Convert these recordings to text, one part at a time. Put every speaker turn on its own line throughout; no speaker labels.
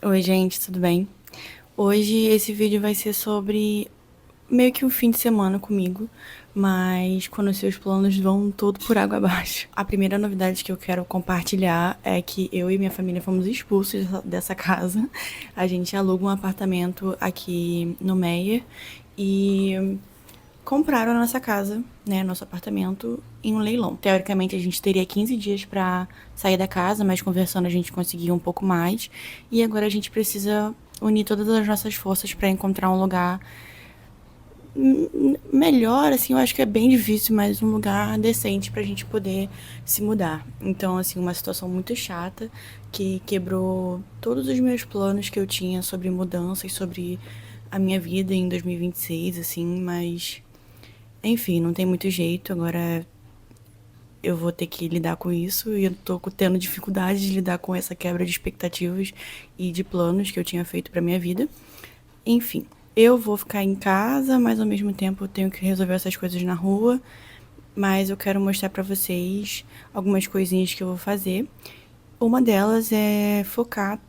Oi, gente, tudo bem? Hoje esse vídeo vai ser sobre meio que um fim de semana comigo, mas quando os seus planos vão todo por água abaixo. A primeira novidade que eu quero compartilhar é que eu e minha família fomos expulsos dessa casa. A gente aluga um apartamento aqui no Meyer e compraram a nossa casa, né, nosso apartamento, em um leilão. Teoricamente, a gente teria 15 dias para sair da casa, mas conversando a gente conseguiu um pouco mais. E agora a gente precisa unir todas as nossas forças para encontrar um lugar melhor, assim, eu acho que é bem difícil, mas um lugar decente pra gente poder se mudar. Então, assim, uma situação muito chata que quebrou todos os meus planos que eu tinha sobre mudanças, sobre a minha vida em 2026, assim, mas enfim, não tem muito jeito. Agora eu vou ter que lidar com isso e eu tô tendo dificuldade de lidar com essa quebra de expectativas e de planos que eu tinha feito pra minha vida. Enfim, eu vou ficar em casa, mas ao mesmo tempo eu tenho que resolver essas coisas na rua. Mas eu quero mostrar pra vocês algumas coisinhas que eu vou fazer. Uma delas é focar,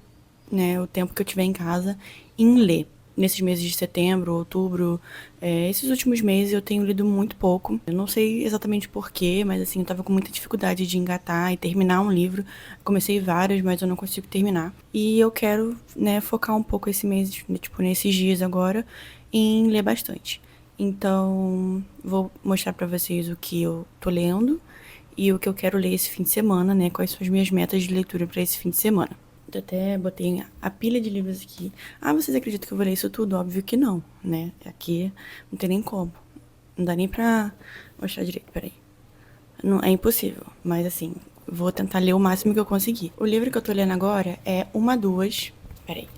né, o tempo que eu tiver em casa em ler. Nesses meses de setembro, outubro, esses últimos meses eu tenho lido muito pouco. Eu não sei exatamente porquê, mas assim, eu tava com muita dificuldade de engatar e terminar um livro. Comecei vários, mas eu não consigo terminar. E eu quero, né, focar um pouco esse mês, tipo, nesses dias agora, em ler bastante. Então, vou mostrar pra vocês o que eu tô lendo e o que eu quero ler esse fim de semana, né? Quais são as minhas metas de leitura pra esse fim de semana. Eu até botei a pilha de livros aqui. Ah, vocês acreditam que eu vou ler isso tudo? Óbvio que não, né? Aqui não tem nem como. Não dá nem pra mostrar direito, peraí. Não, é impossível, mas assim, vou tentar ler o máximo que eu conseguir. O livro que eu tô lendo agora é Uma Duas, peraí,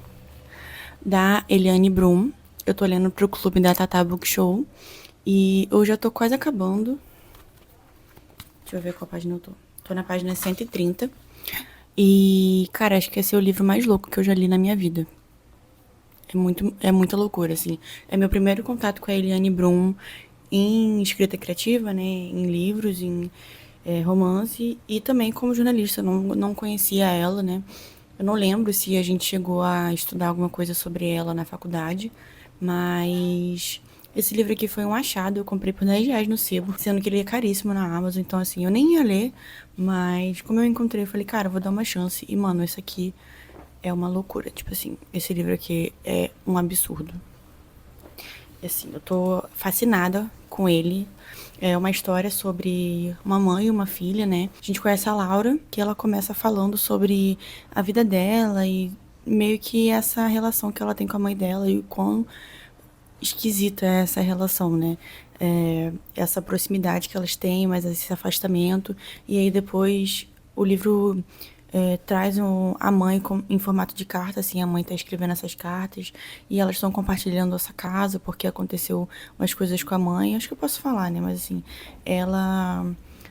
da Eliane Brum. Eu tô lendo pro clube da Tata Book Show e eu já tô quase acabando. Deixa eu ver qual página eu tô. Tô na página 130. E, cara, acho que esse é o livro mais louco que eu já li na minha vida. É muita loucura, assim. É meu primeiro contato com a Eliane Brum em escrita criativa, né? Em livros, em romance e também como jornalista. Eu não conhecia ela, né? Eu não lembro se a gente chegou a estudar alguma coisa sobre ela na faculdade, mas esse livro aqui foi um achado. Eu comprei por R$ 10 no sebo, sendo que ele é caríssimo na Amazon. Então, assim, eu nem ia ler, mas como eu encontrei, eu falei, cara, eu vou dar uma chance. E, mano, esse aqui é uma loucura. Tipo assim, esse livro aqui é um absurdo. E, assim, eu tô fascinada com ele. É uma história sobre uma mãe e uma filha, né? A gente conhece a Laura, que ela começa falando sobre a vida dela e meio que essa relação que ela tem com a mãe dela e o quão esquisita é essa relação, né? Essa proximidade que elas têm, mas esse afastamento. E aí depois o livro traz a mãe em formato de carta, assim, a mãe tá escrevendo essas cartas e elas estão compartilhando essa casa porque aconteceu umas coisas com a mãe. Acho que eu posso falar, né? Mas assim, ela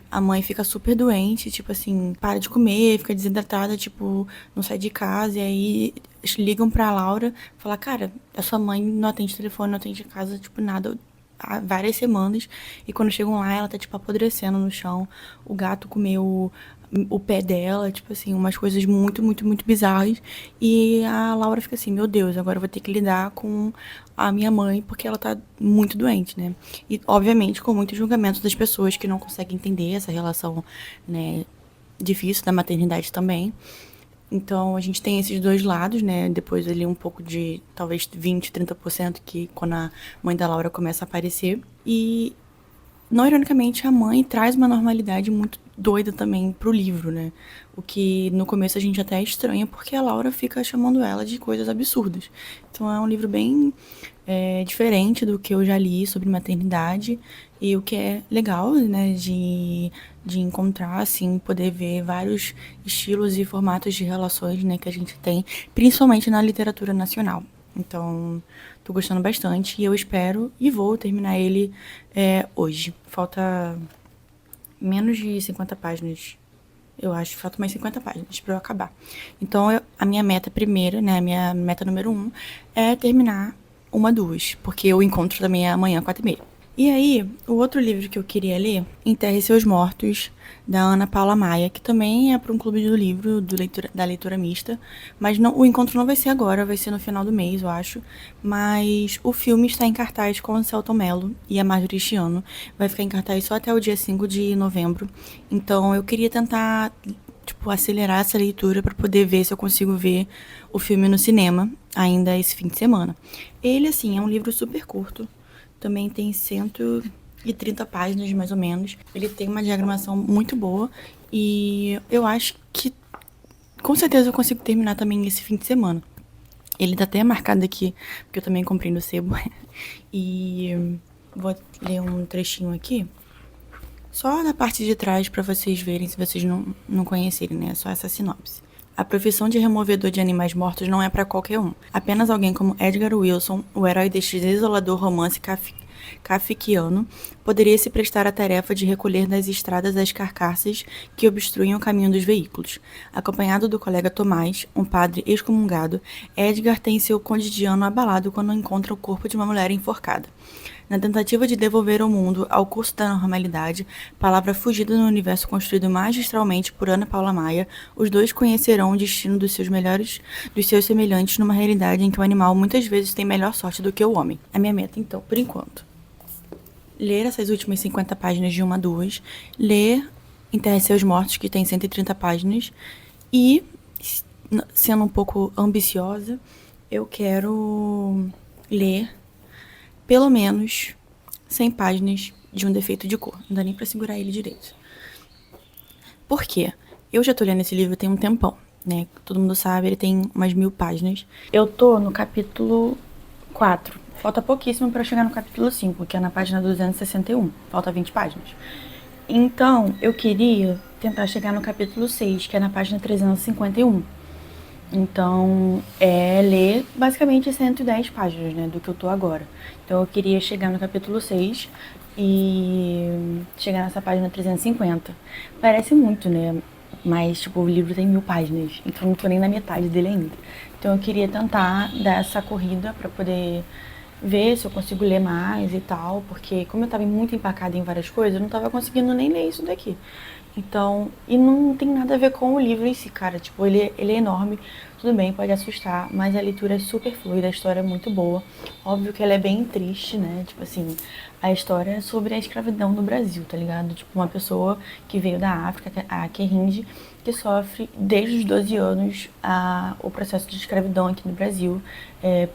a mãe fica super doente, tipo assim, para de comer, fica desidratada, tipo, não sai de casa. E aí ligam pra Laura, falar, cara, a sua mãe não atende telefone, não atende casa, tipo, nada, há várias semanas. E quando chegam lá, ela tá, tipo, apodrecendo no chão. O gato comeu o pé dela, tipo assim, umas coisas muito, muito, muito bizarras. E a Laura fica assim, meu Deus, agora eu vou ter que lidar com a minha mãe porque ela tá muito doente, né? E, obviamente, com muito julgamento das pessoas que não conseguem entender essa relação, né, difícil da maternidade também. Então, a gente tem esses dois lados, né? Depois ali um pouco de, talvez 20, 30% que quando a mãe da Laura começa a aparecer. E não ironicamente, a mãe traz uma normalidade muito doida também pro livro, né? O que no começo a gente até estranha, porque a Laura fica chamando ela de coisas absurdas. Então é um livro bem diferente do que eu já li sobre maternidade. E o que é legal, né, de encontrar, assim, poder ver vários estilos e formatos de relações, né, que a gente tem, principalmente na literatura nacional. Então, tô gostando bastante e eu espero e vou terminar ele hoje. Falta menos de 50 páginas, eu acho. Falta mais 50 páginas pra eu acabar. Então, a minha meta primeira, né, a minha meta número 1 é terminar uma, duas, porque o encontro também é amanhã, 4h30. E aí, o outro livro que eu queria ler, Enterre Seus Mortos, da Ana Paula Maia, que também é para um clube do livro da leitura mista, mas não, o encontro não vai ser agora, vai ser no final do mês, eu acho. Mas o filme está em cartaz com o Selton Mello e a Marjorie Chiano. Vai ficar em cartaz só até o dia 5 de novembro. Então eu queria tentar, tipo, acelerar essa leitura para poder ver se eu consigo ver o filme no cinema ainda esse fim de semana. Ele, assim, é um livro super curto. Também tem 130 páginas, mais ou menos. Ele tem uma diagramação muito boa. E eu acho que com certeza eu consigo terminar também esse fim de semana. Ele tá até marcado aqui, porque eu também comprei no sebo. E vou ler um trechinho aqui. Só na parte de trás para vocês verem, se vocês não conhecerem, né? Só essa sinopse. A profissão de removedor de animais mortos não é para qualquer um. Apenas alguém como Edgar Wilson, o herói deste desolador romance kafkiano, poderia se prestar à tarefa de recolher das estradas as carcaças que obstruem o caminho dos veículos. Acompanhado do colega Tomás, um padre excomungado, Edgar tem seu cotidiano abalado quando encontra o corpo de uma mulher enforcada. Na tentativa de devolver o mundo ao curso da normalidade, palavra fugida no universo construído magistralmente por Ana Paula Maia, os dois conhecerão o destino dos seus semelhantes numa realidade em que o animal muitas vezes tem melhor sorte do que o homem. A minha meta, então, por enquanto, ler essas últimas 50 páginas de 1 a 2, ler Enterre Seus Mortos, que tem 130 páginas, e, sendo um pouco ambiciosa, eu quero ler pelo menos 100 páginas de Um Defeito de Cor. Não dá nem pra segurar ele direito. Por quê? Eu já tô lendo esse livro tem um tempão, né? Todo mundo sabe, ele tem umas 1000 páginas. Eu tô no capítulo 4. Falta pouquíssimo pra chegar no capítulo 5, que é na página 261. Falta 20 páginas. Então, eu queria tentar chegar no capítulo 6, que é na página 351. Então, é ler basicamente 110 páginas, né, do que eu tô agora. Então, eu queria chegar no capítulo 6 e chegar nessa página 350. Parece muito, né? Mas, tipo, o livro tem 1000 páginas, então eu não tô nem na metade dele ainda. Então, eu queria tentar dar essa corrida pra poder ver se eu consigo ler mais e tal, porque como eu tava muito empacada em várias coisas, eu não tava conseguindo nem ler isso daqui. Então, e não tem nada a ver com o livro em si, cara. Tipo, ele é enorme, tudo bem, pode assustar, mas a leitura é super fluida, a história é muito boa. Óbvio que ela é bem triste, né? Tipo assim, a história é sobre a escravidão no Brasil, tá ligado? Tipo, uma pessoa que veio da África, a Kerrinde, que sofre desde os 12 anos o processo de escravidão aqui no Brasil,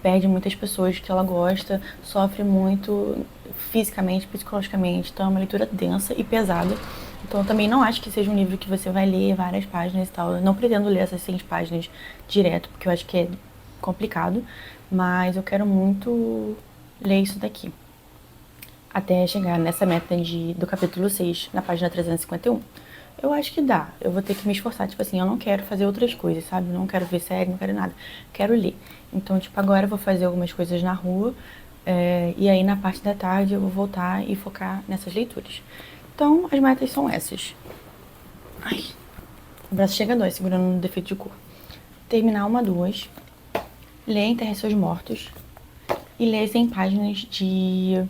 perde muitas pessoas que ela gosta, sofre muito fisicamente, psicologicamente, então é uma leitura densa e pesada. Então eu também não acho que seja um livro que você vai ler várias páginas e tal. Eu não pretendo ler essas 100 páginas direto, porque eu acho que é complicado, mas eu quero muito ler isso daqui. Até chegar nessa meta do capítulo 6, na página 351. Eu acho que dá. Eu vou ter que me esforçar. Tipo assim, eu não quero fazer outras coisas, sabe? Não quero ver série, não quero nada. Quero ler. Então, tipo, agora eu vou fazer algumas coisas na rua. E aí, na parte da tarde, eu vou voltar e focar nessas leituras. Então, as metas são essas. Ai, o braço chega a dói, segurando no defeito de cor. Terminar 1 a 2. Ler Enterre Seus Mortos. E ler 100 páginas de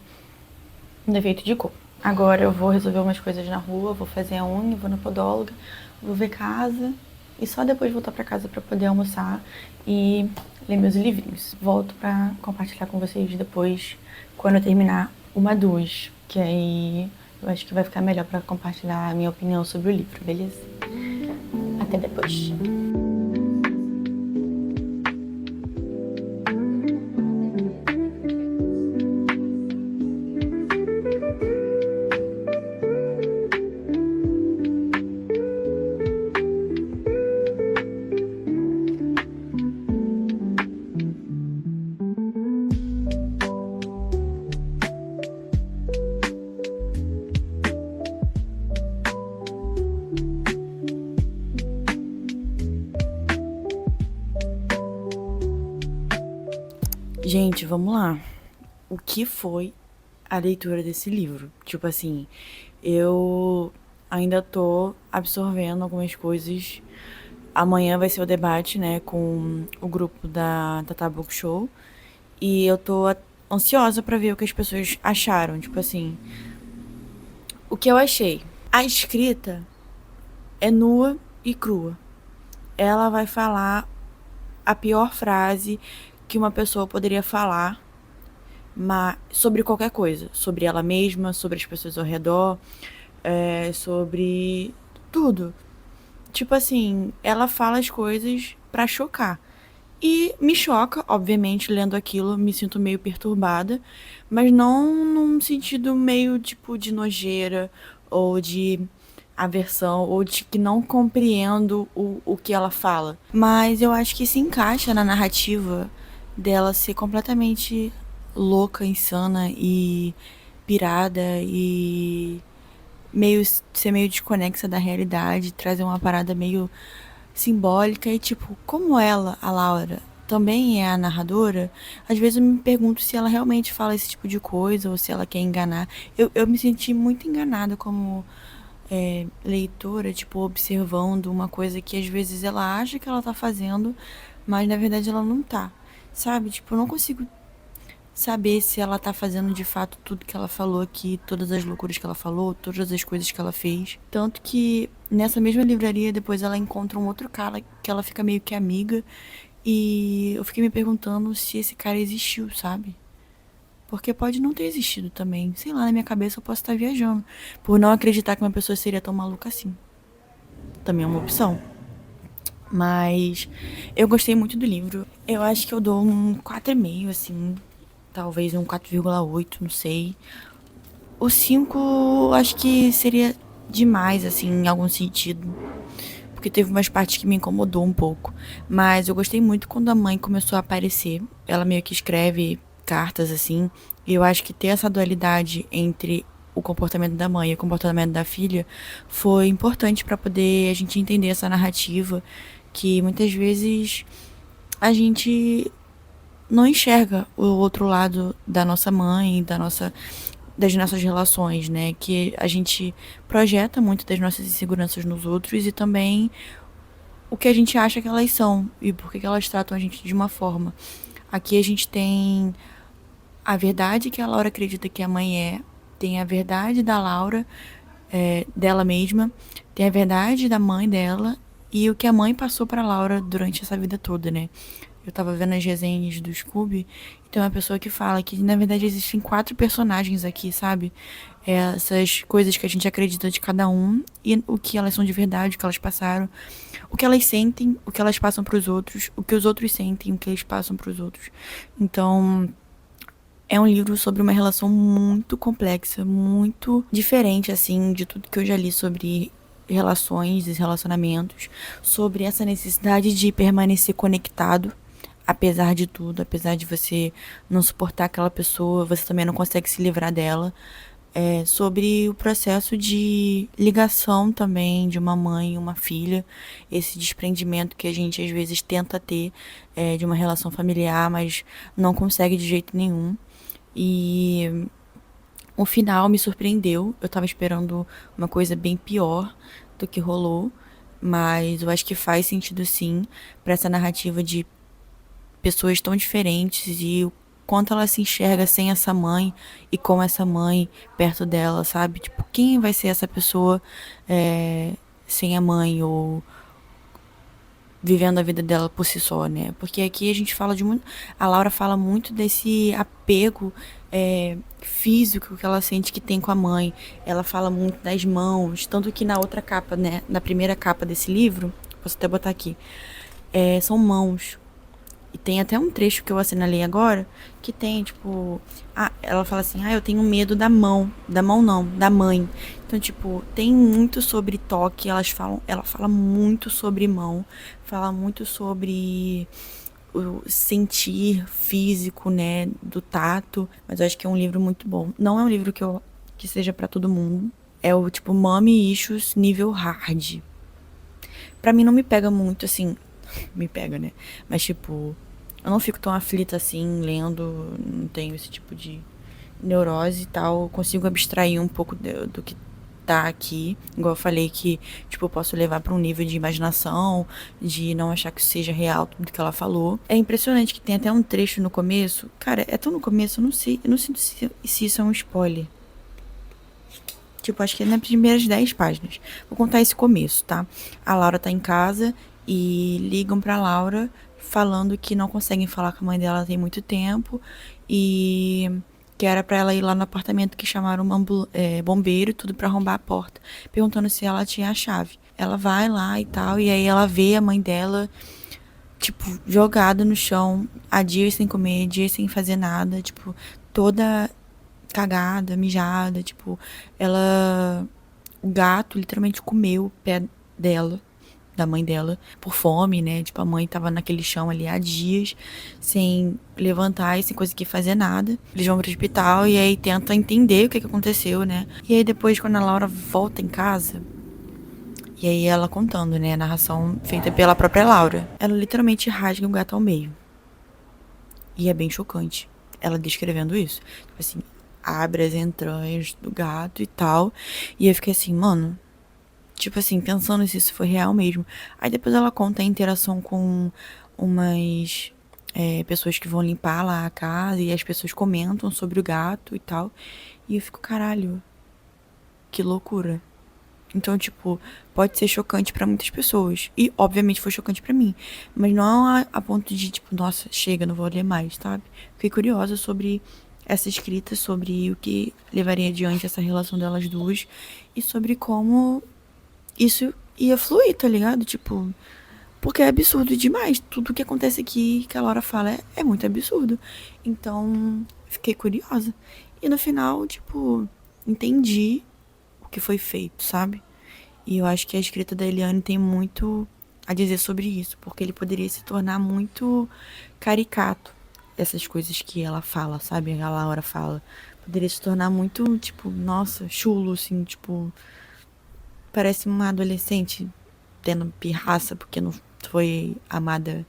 Um Defeito de Cor. Agora eu vou resolver umas coisas na rua, vou fazer a unha, vou na podóloga, vou ver casa e só depois voltar pra casa pra poder almoçar e ler meus livrinhos. Volto pra compartilhar com vocês depois, quando eu terminar 1 a 2, que aí eu acho que vai ficar melhor pra compartilhar a minha opinião sobre o livro, beleza? Até depois. Gente, vamos lá. O que foi a leitura desse livro? Tipo assim, eu ainda tô absorvendo algumas coisas. Amanhã vai ser o debate, né, com o grupo da Tata Book Show. E eu tô ansiosa pra ver o que as pessoas acharam. Tipo assim, o que eu achei? A escrita é nua e crua. Ela vai falar a pior frase que uma pessoa poderia falar, mas sobre qualquer coisa, sobre ela mesma, sobre as pessoas ao redor, sobre tudo. Tipo assim, ela fala as coisas pra chocar. E me choca, obviamente, lendo aquilo, me sinto meio perturbada, mas não num sentido meio tipo de nojeira ou de aversão ou de que não compreendo o que ela fala. Mas eu acho que se encaixa na narrativa dela ser completamente louca, insana e pirada e meio ser meio desconexa da realidade, trazer uma parada meio simbólica e tipo, como ela, a Laura, também é a narradora, às vezes eu me pergunto se ela realmente fala esse tipo de coisa ou se ela quer enganar. Eu me senti muito enganada como leitora, tipo, observando uma coisa que às vezes ela acha que ela tá fazendo, mas na verdade ela não tá. Sabe? Tipo, eu não consigo saber se ela tá fazendo de fato tudo que ela falou aqui, todas as loucuras que ela falou, todas as coisas que ela fez. Tanto que nessa mesma livraria depois ela encontra um outro cara que ela fica meio que amiga e eu fiquei me perguntando se esse cara existiu, sabe? Porque pode não ter existido também. Sei lá, na minha cabeça eu posso estar viajando. Por não acreditar que uma pessoa seria tão maluca assim. Também é uma opção. Mas eu gostei muito do livro. Eu acho que eu dou um 4,5, assim. Talvez um 4,8, não sei. O 5 acho que seria demais, assim, em algum sentido. Porque teve umas partes que me incomodou um pouco. Mas eu gostei muito quando a mãe começou a aparecer. Ela meio que escreve cartas, assim. E eu acho que ter essa dualidade entre o comportamento da mãe e o comportamento da filha foi importante para poder a gente entender essa narrativa que muitas vezes a gente não enxerga o outro lado da nossa mãe, das nossas relações, né? Que a gente projeta muito das nossas inseguranças nos outros e também o que a gente acha que elas são e por que elas tratam a gente de uma forma. Aqui a gente tem a verdade que a Laura acredita que a mãe é, tem a verdade da Laura, dela mesma, tem a verdade da mãe dela e o que a mãe passou pra Laura durante essa vida toda, né? Eu tava vendo as resenhas do Scooby e tem uma pessoa que fala que na verdade existem 4 personagens aqui, sabe? Essas coisas que a gente acredita de cada um e o que elas são de verdade, o que elas passaram, o que elas sentem, o que elas passam pros outros, o que os outros sentem, o que eles passam pros outros. Então, é um livro sobre uma relação muito complexa, muito diferente, assim, de tudo que eu já li sobre relações e relacionamentos, sobre essa necessidade de permanecer conectado, apesar de tudo, apesar de você não suportar aquela pessoa, você também não consegue se livrar dela. Sobre o processo de ligação também de uma mãe e uma filha, esse desprendimento que a gente às vezes tenta ter de uma relação familiar, mas não consegue de jeito nenhum. E o final me surpreendeu. Eu tava esperando uma coisa bem pior do que rolou, mas eu acho que faz sentido sim pra essa narrativa de pessoas tão diferentes e o quanto ela se enxerga sem essa mãe e com essa mãe perto dela, sabe? Tipo, quem vai ser essa pessoa sem a mãe ou vivendo a vida dela por si só, né? Porque aqui a gente fala de muito. A Laura fala muito desse apego físico que ela sente que tem com a mãe. Ela fala muito das mãos, tanto que na outra capa, né? Na primeira capa desse livro, posso até botar aqui, são mãos. E tem até um trecho que eu assinalei agora, que tem, tipo, ela fala assim, eu tenho medo da mão não, da mãe. Então, tipo, tem muito sobre toque, ela fala muito sobre mão, fala muito sobre o sentir físico, né, do tato, mas eu acho que é um livro muito bom. Não é um livro que seja pra todo mundo, é o tipo Mommy Issues nível hard. Pra mim não me pega muito, assim, me pega, né? Mas, tipo, eu não fico tão aflita assim, lendo, não tenho esse tipo de neurose e tal. Eu consigo abstrair um pouco do que interpretar aqui. Igual eu falei que, tipo, eu posso levar pra um nível de imaginação, de não achar que seja real tudo que ela falou. É impressionante que tem até um trecho no começo. Cara, é tão no começo, eu não sinto se isso é um spoiler. Tipo, acho que é nas primeiras 10 páginas. Vou contar esse começo, tá? A Laura tá em casa e ligam pra Laura falando que não conseguem falar com a mãe dela tem muito tempo e que era pra ela ir lá no apartamento, que chamaram bombeiro e tudo pra arrombar a porta, perguntando se ela tinha a chave. Ela vai lá e tal, e aí ela vê a mãe dela, tipo, jogada no chão, há dias sem comer, dias sem fazer nada, tipo, toda cagada, mijada, tipo, ela. O gato literalmente comeu o pé dela, da mãe dela, por fome, né? Tipo, a mãe tava naquele chão ali há dias, sem levantar e sem conseguir fazer nada. Eles vão pro hospital e aí tentam entender o que aconteceu, né? E aí depois, quando a Laura volta em casa, e aí ela contando, né? A narração feita pela própria Laura. Ela literalmente rasga o gato ao meio. E é bem chocante ela descrevendo isso. Tipo assim, abre as entranhas do gato e tal. E eu fiquei assim, mano. Tipo assim, pensando se isso foi real mesmo. Aí depois ela conta a interação com umas pessoas que vão limpar lá a casa. E as pessoas comentam sobre o gato e tal. E eu fico, caralho, que loucura. Então, tipo, pode ser chocante pra muitas pessoas. E, obviamente, foi chocante pra mim. Mas não a ponto de, tipo, nossa, chega, não vou ler mais, sabe? Fiquei curiosa sobre essa escrita, sobre o que levaria adiante essa relação delas duas. E sobre como isso ia fluir, tá ligado? Tipo, porque é absurdo demais. Tudo que acontece aqui, que a Laura fala, é muito absurdo. Então, fiquei curiosa. E no final, tipo, entendi o que foi feito, sabe? E eu acho que a escrita da Eliane tem muito a dizer sobre isso, porque ele poderia se tornar muito caricato, essas coisas que ela fala, sabe? A Laura fala. Poderia se tornar muito, tipo, nossa, chulo, assim, tipo, parece uma adolescente tendo pirraça porque não foi amada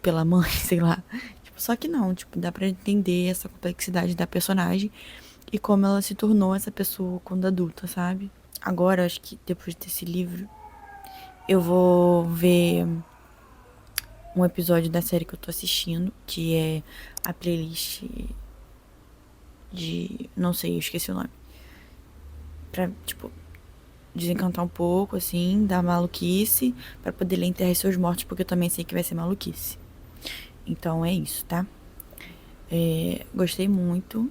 pela mãe, sei lá. Tipo, só que não, tipo, dá pra entender essa complexidade da personagem e como ela se tornou essa pessoa quando adulta, sabe? Agora, acho que depois desse livro, eu vou ver um episódio da série que eu tô assistindo, que é a playlist de. Não sei, eu esqueci o nome. Pra, tipo, desencantar um pouco, assim, da maluquice, pra poder ler Enterre Seus Mortos, porque eu também sei que vai ser maluquice. Então é isso, tá? Gostei muito.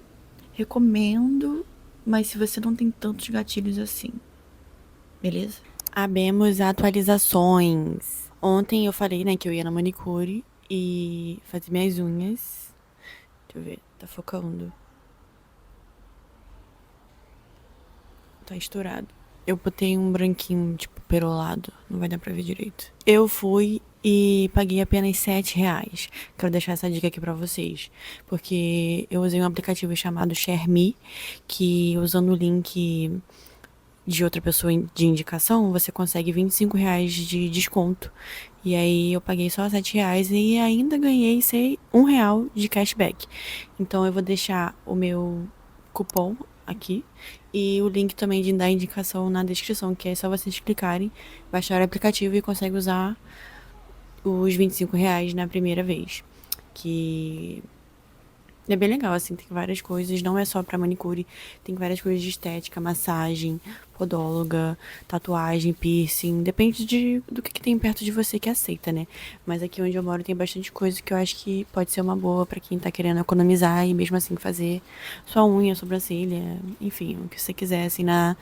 Recomendo, mas se você não tem tantos gatilhos assim, beleza? Abemos atualizações. Ontem eu falei, né, que eu ia na manicure e fazer minhas unhas. Deixa eu ver, tá focando. Tá estourado. Eu botei um branquinho, tipo, perolado. Não vai dar pra ver direito. Eu fui e paguei apenas R$ 7. Quero deixar essa dica aqui pra vocês. Porque eu usei um aplicativo chamado ShareMe, que usando o link de outra pessoa de indicação, você consegue R$ 25 de desconto. E aí eu paguei só R$ 7 e ainda ganhei, sei, R$ 1 de cashback. Então eu vou deixar o meu cupom aqui e o link também da indicação na descrição, que é só vocês clicarem, baixar o aplicativo e consegue usar os R$ 25 na primeira vez. Que é bem legal, assim, tem várias coisas, não é só pra manicure, tem várias coisas de estética, massagem, podóloga, tatuagem, piercing, depende do que tem perto de você que aceita, né? Mas aqui onde eu moro tem bastante coisa que eu acho que pode ser uma boa pra quem tá querendo economizar e mesmo assim fazer sua unha, sobrancelha, enfim, o que você quiser, assim, na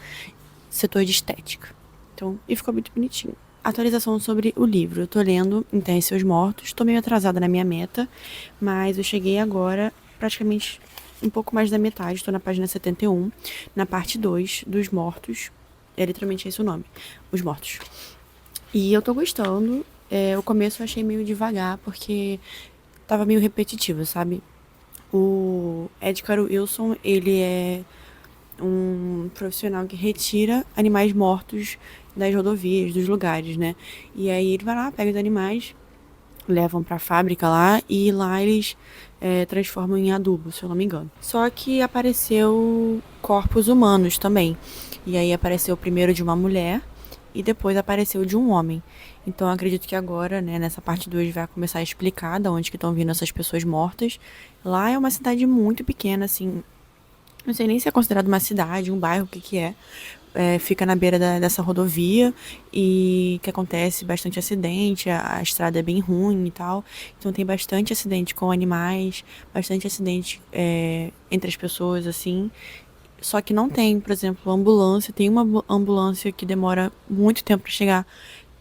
setor de estética. Então, e ficou muito bonitinho. Atualização sobre o livro. Eu tô lendo Enterre Seus Mortos. Tô meio atrasada na minha meta, mas eu cheguei agora praticamente um pouco mais da metade. Estou na página 71, na parte 2 dos mortos. É literalmente esse o nome, os mortos. E eu tô gostando. O começo eu achei meio devagar, porque tava meio repetitivo, sabe? O Edgar Wilson, ele é um profissional que retira animais mortos das rodovias, dos lugares, né? E aí ele vai lá, pega os animais levam pra fábrica lá e lá eles transformam em adubo, se eu não me engano. Só que apareceu corpos humanos também. E aí apareceu primeiro de uma mulher e depois apareceu de um homem. Então eu acredito que agora, né, nessa parte 2 vai começar a explicar de onde que estão vindo essas pessoas mortas. Lá é uma cidade muito pequena, assim, não sei nem se é considerado uma cidade, um bairro, o que que é. Fica na beira dessa rodovia e que acontece bastante acidente, a estrada é bem ruim e tal. Então tem bastante acidente com animais, bastante acidente entre as pessoas, assim. Só que não tem, por exemplo, ambulância. Tem uma ambulância que demora muito tempo pra chegar.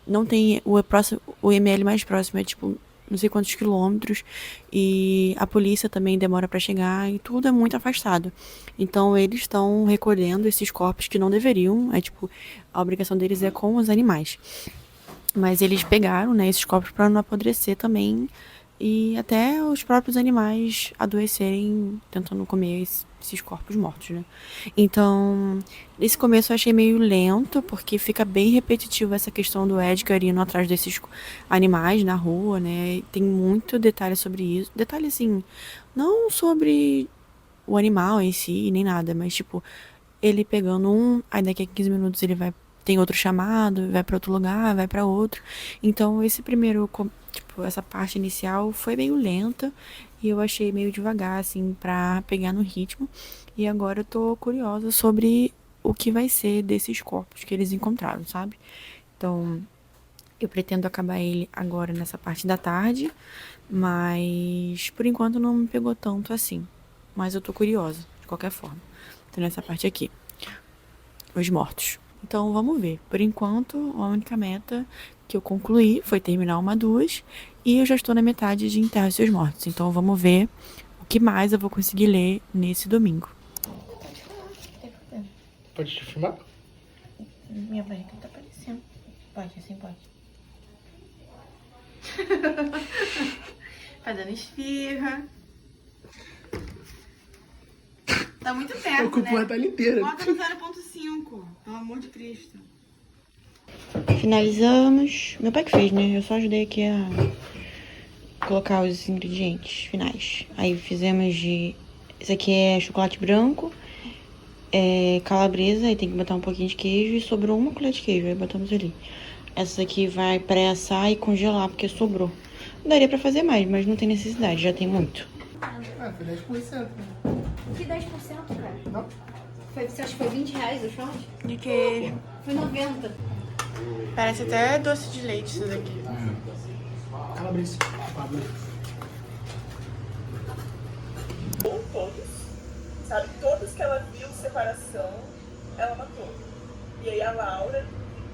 Não tem o ML mais próximo, é tipo não sei quantos quilômetros. E a polícia também demora pra chegar e tudo é muito afastado. Então eles estão recolhendo esses corpos que não deveriam. É tipo, a obrigação deles é com os animais. Mas eles pegaram, né, esses corpos para não apodrecer também e até os próprios animais adoecerem tentando comer esses corpos mortos, né? Então, nesse começo eu achei meio lento, porque fica bem repetitivo essa questão do Edgar indo atrás desses animais na rua, né? Tem muito detalhe sobre isso. Detalhe assim, não sobre o animal em si, nem nada, mas tipo, ele pegando um, aí daqui a 15 minutos ele vai, tem outro chamado, vai pra outro lugar, vai pra outro. Então esse primeiro, tipo, essa parte inicial foi meio lenta e eu achei meio devagar, assim, pra pegar no ritmo. E agora eu tô curiosa sobre o que vai ser desses corpos que eles encontraram, sabe? Então, eu pretendo acabar ele agora nessa parte da tarde, mas por enquanto não me pegou tanto assim. Mas eu tô curiosa, de qualquer forma. Tô nessa parte aqui, os mortos. Então vamos ver. Por enquanto, a única meta que eu concluí foi terminar uma duas e eu já estou na metade de Enterre Seus Mortos. Então vamos ver o que mais eu vou conseguir ler nesse domingo.
Pode te filmar?
Minha barriga tá aparecendo. Pode, assim pode. Fazendo esfirra. Tá muito perto,
Ocupou
né?
a tela inteira.
Bota no 0.5, pelo amor de Cristo. Finalizamos. Meu pai que fez, né? Eu só ajudei aqui a colocar os ingredientes finais. Aí fizemos de... Esse aqui é chocolate branco, calabresa, aí tem que botar um pouquinho de queijo e sobrou uma colher de queijo, aí botamos ali. Essa aqui vai pré-assar e congelar, porque sobrou. Daria pra fazer mais, mas não tem necessidade, já tem muito.
Foi 10%.
Que 10%, cara?
Não?
Você acha que foi 20 reais o short?
De queijo.
Foi 90.
Parece até doce de leite isso daqui.
Calabresa.
Todos, sabe? Todos que ela viu separação, ela matou. E aí a Laura,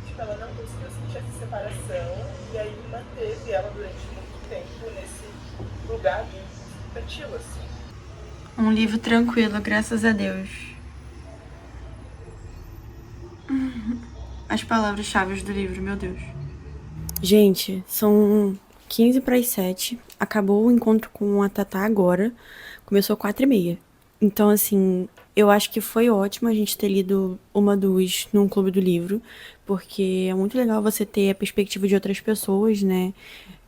tipo, ela não conseguiu sentir essa separação e aí manteve ela durante muito tempo nesse lugar infantil, assim.
Um livro tranquilo, graças a Deus. As palavras-chave do livro, meu Deus. Gente, são 15 para as 7. Acabou o encontro com a Tatá agora. Começou 4h30. Então, assim, eu acho que foi ótimo a gente ter lido uma duas num clube do livro, porque é muito legal você ter a perspectiva de outras pessoas, né,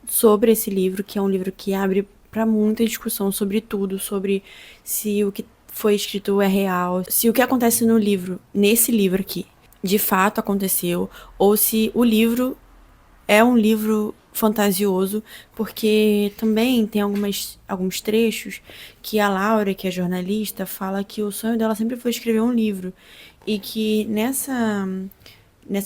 sobre esse livro, que é um livro que abre para muita discussão sobre tudo, sobre se o que foi escrito é real, se o que acontece no livro, nesse livro aqui, de fato aconteceu, ou se o livro é um livro fantasioso, porque também tem alguns trechos que a Laura, que é jornalista, fala que o sonho dela sempre foi escrever um livro e que nessa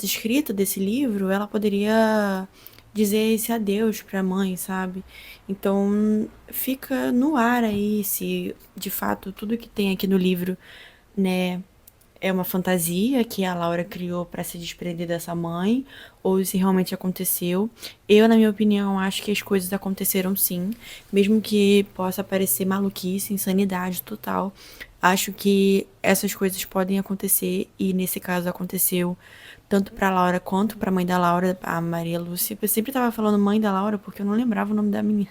escrita desse livro ela poderia dizer esse adeus para a mãe, sabe? Então fica no ar aí se de fato tudo que tem aqui no livro, né, é uma fantasia que a Laura criou para se desprender dessa mãe, ou se realmente aconteceu. Eu, na minha opinião, acho que as coisas aconteceram sim, mesmo que possa parecer maluquice, insanidade total. Acho que essas coisas podem acontecer e nesse caso aconteceu tanto para Laura quanto para a mãe da Laura, a Maria Lúcia. Eu sempre tava falando mãe da Laura porque eu não lembrava o nome da menina,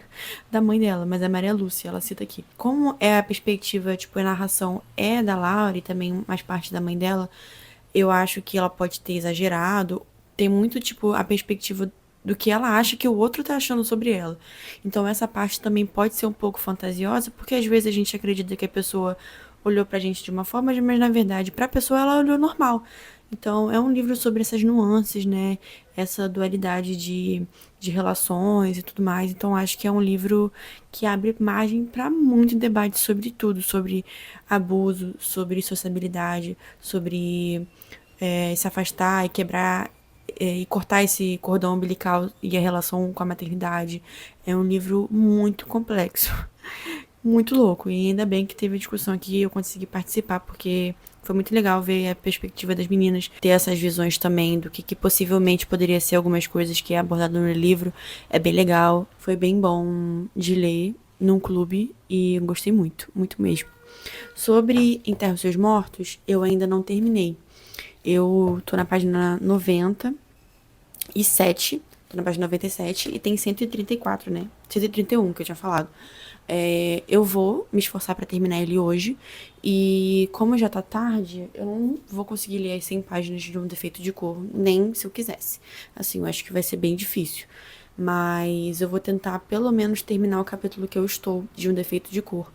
da mãe dela, mas é Maria Lúcia, ela cita aqui. Como é a perspectiva, tipo, a narração é da Laura e também mais parte da mãe dela, eu acho que ela pode ter exagerado. Tem muito, tipo, a perspectiva do que ela acha que o outro tá achando sobre ela. Então essa parte também pode ser um pouco fantasiosa, porque às vezes a gente acredita que a pessoa olhou pra gente de uma forma, mas na verdade pra pessoa ela olhou normal. Então é um livro sobre essas nuances, né? Essa dualidade de relações e tudo mais. Então acho que é um livro que abre margem para muito debate sobre tudo, sobre abuso, sobre sociabilidade, sobre se afastar e quebrar e cortar esse cordão umbilical e a relação com a maternidade. É um livro muito complexo, muito louco. E ainda bem que teve a discussão aqui e eu consegui participar, porque foi muito legal ver a perspectiva das meninas, ter essas visões também do que possivelmente poderia ser algumas coisas que é abordado no livro. É bem legal, foi bem bom de ler num clube e eu gostei muito, muito mesmo. Sobre Enterra os Seus Mortos, eu ainda não terminei. Eu tô na página 97, tô na página 97 e tem 134, né? 131 que eu tinha falado. Eu vou me esforçar pra terminar ele hoje e como já tá tarde, eu não vou conseguir ler as 100 páginas de Um Defeito de Cor, nem se eu quisesse. Assim, eu acho que vai ser bem difícil. Mas eu vou tentar pelo menos terminar o capítulo que eu estou de Um Defeito de Cor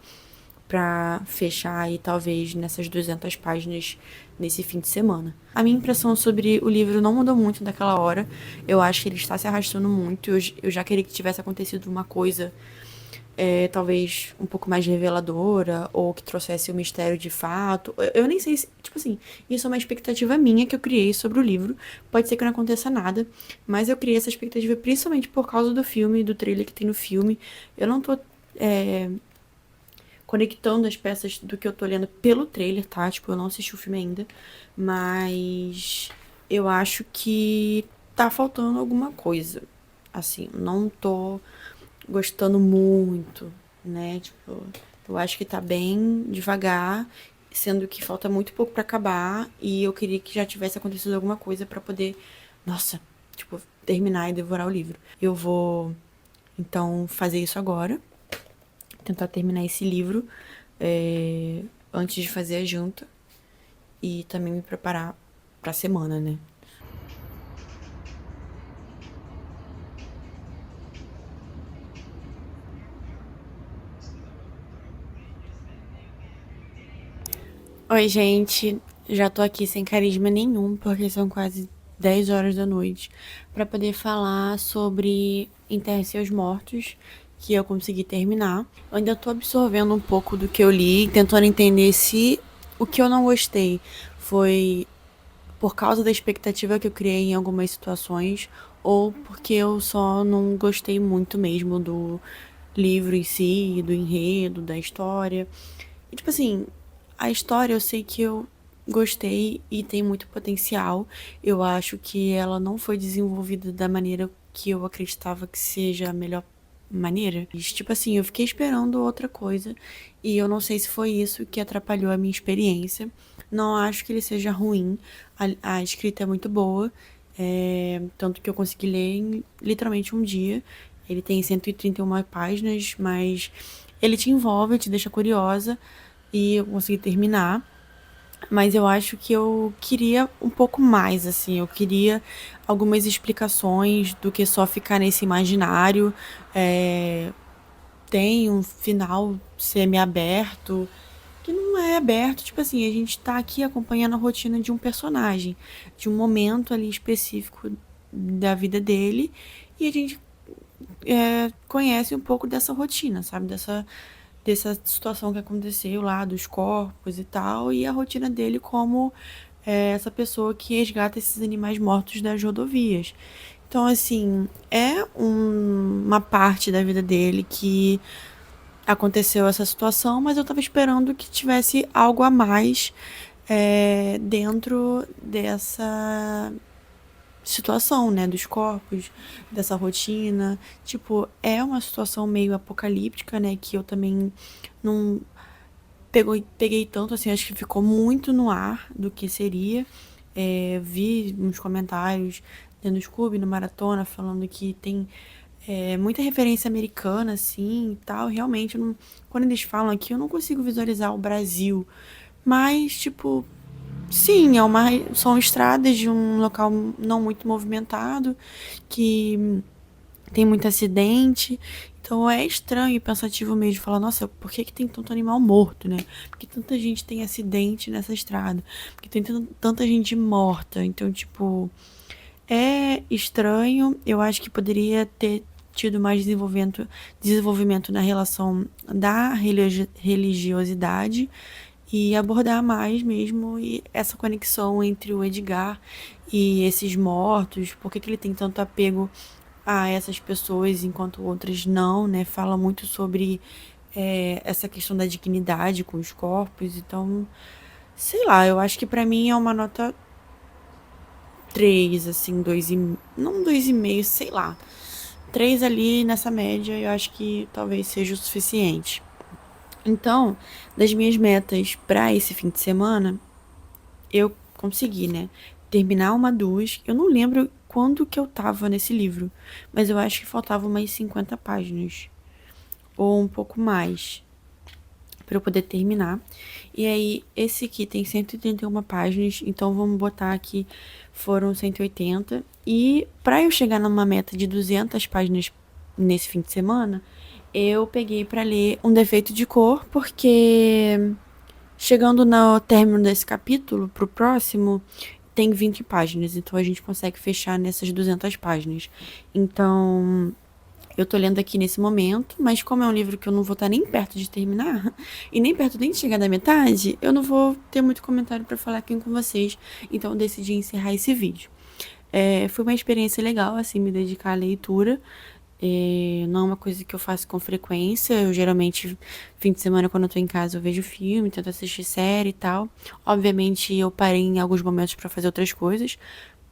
pra fechar aí talvez nessas 200 páginas nesse fim de semana. A minha impressão sobre o livro não mudou muito daquela hora. Eu acho que ele está se arrastando muito. Eu já queria que tivesse acontecido uma coisa talvez um pouco mais reveladora ou que trouxesse o mistério de fato. Eu nem sei se, tipo assim, isso é uma expectativa minha que eu criei sobre o livro. Pode ser que não aconteça nada, mas eu criei essa expectativa principalmente por causa do filme, do trailer que tem no filme. Eu não tô conectando as peças do que eu tô lendo pelo trailer, tá? Tipo, eu não assisti o filme ainda, mas eu acho que tá faltando alguma coisa. Assim, não tô gostando muito, né? Tipo, eu acho que tá bem devagar, sendo que falta muito pouco pra acabar e eu queria que já tivesse acontecido alguma coisa pra poder, nossa, tipo, terminar e devorar o livro. Eu vou então fazer isso agora, tentar terminar esse livro antes de fazer a janta e também me preparar pra semana, né? Oi, gente. Já tô aqui sem carisma nenhum, porque são quase 10 horas da noite, pra poder falar sobre Enterre Seus Mortos, que eu consegui terminar. Eu ainda tô absorvendo um pouco do que eu li, tentando entender se o que eu não gostei foi por causa da expectativa que eu criei em algumas situações, ou porque eu só não gostei muito mesmo do livro em si, do enredo, da história. E, tipo assim, a história eu sei que eu gostei e tem muito potencial. Eu acho que ela não foi desenvolvida da maneira que eu acreditava que seja a melhor maneira. Tipo assim, eu fiquei esperando outra coisa e eu não sei se foi isso que atrapalhou a minha experiência. Não acho que ele seja ruim. A escrita é muito boa, tanto que eu consegui ler em literalmente um dia. Ele tem 131 páginas, mas ele te envolve, te deixa curiosa e eu consegui terminar. Mas eu acho que eu queria um pouco mais, assim. Eu queria algumas explicações do que só ficar nesse imaginário. É, tem um final semi-aberto, que não é aberto. Tipo assim, a gente tá aqui acompanhando a rotina de um personagem, de um momento ali específico da vida dele. E a gente conhece um pouco dessa rotina, sabe? Dessa situação que aconteceu lá, dos corpos e tal, e a rotina dele como essa pessoa que resgata esses animais mortos das rodovias. Então, assim, uma parte da vida dele que aconteceu essa situação, mas eu tava esperando que tivesse algo a mais dentro dessa situação, né, dos corpos, dessa rotina. Tipo, é uma situação meio apocalíptica, né, que eu também não peguei tanto, assim, acho que ficou muito no ar do que seria. Vi uns comentários dentro do Scooby, no Maratona, falando que tem muita referência americana, assim, e tal. Realmente, quando eles falam aqui, eu não consigo visualizar o Brasil. Mas, tipo, Sim, são estradas de um local não muito movimentado, que tem muito acidente. Então é estranho e pensativo mesmo falar, nossa, por que que tem tanto animal morto, né? Por que tanta gente tem acidente nessa estrada? Por que tem tanta gente morta? Então, tipo, é estranho. Eu acho que poderia ter tido mais desenvolvimento na relação da religiosidade e abordar mais mesmo essa conexão entre o Edgar e esses mortos, por que que ele tem tanto apego a essas pessoas enquanto outras não, né? Fala muito sobre essa questão da dignidade com os corpos, então, sei lá, eu acho que pra mim é uma nota 3 assim, não 2,5, sei lá. 3 ali nessa média, eu acho que talvez seja o suficiente. Então, das minhas metas pra esse fim de semana, eu consegui, né? Terminar uma duas. Eu não lembro quando que eu tava nesse livro, mas eu acho que faltava umas 50 páginas, ou um pouco mais, pra eu poder terminar. E aí, esse aqui tem 131 páginas, então vamos botar aqui, foram 180. E pra eu chegar numa meta de 200 páginas nesse fim de semana, eu peguei pra ler Um Defeito de Cor, porque chegando no término desse capítulo, pro próximo, tem 20 páginas, então a gente consegue fechar nessas 200 páginas. Então, eu tô lendo aqui nesse momento, mas como é um livro que eu não vou estar nem perto de terminar, e nem perto nem de chegar da metade, eu não vou ter muito comentário pra falar aqui com vocês, então eu decidi encerrar esse vídeo. Foi uma experiência legal, assim, me dedicar à leitura. Não é uma coisa que eu faço com frequência. Eu geralmente, fim de semana, quando eu tô em casa, eu vejo filme, tento assistir série e tal. Obviamente, eu parei em alguns momentos pra fazer outras coisas.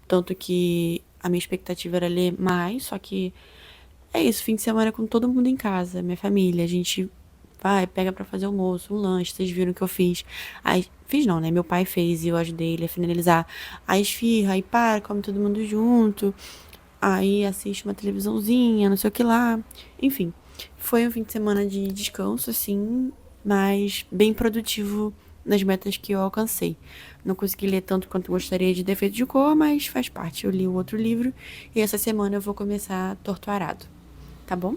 Tanto que a minha expectativa era ler mais, só que é isso, fim de semana com todo mundo em casa, minha família. A gente vai, pega pra fazer almoço, um lanche. Vocês viram que eu fiz. Fiz não, né? Meu pai fez e eu ajudei ele a finalizar a esfirra. Aí para, come todo mundo junto. Aí assiste uma televisãozinha, não sei o que lá. Enfim, foi um fim de semana de descanso, assim, mas bem produtivo nas metas que eu alcancei. Não consegui ler tanto quanto gostaria de Defeito de Cor, mas faz parte. Eu li o outro livro e essa semana eu vou começar Torto Arado, tá bom?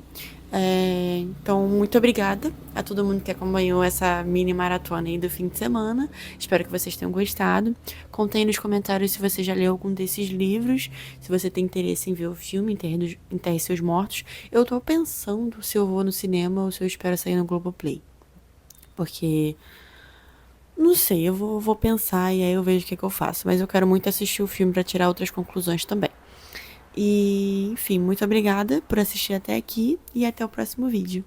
Então, muito obrigada a todo mundo que acompanhou essa mini maratona aí do fim de semana. Espero que vocês tenham gostado. Contem aí nos comentários se você já leu algum desses livros, se você tem interesse em ver o filme Enterre Seus Mortos. Eu tô pensando se eu vou no cinema ou se eu espero sair no Globoplay. Porque, não sei, eu vou pensar e aí eu vejo o que eu faço. Mas eu quero muito assistir o filme pra tirar outras conclusões também. E, enfim, muito obrigada por assistir até aqui e até o próximo vídeo.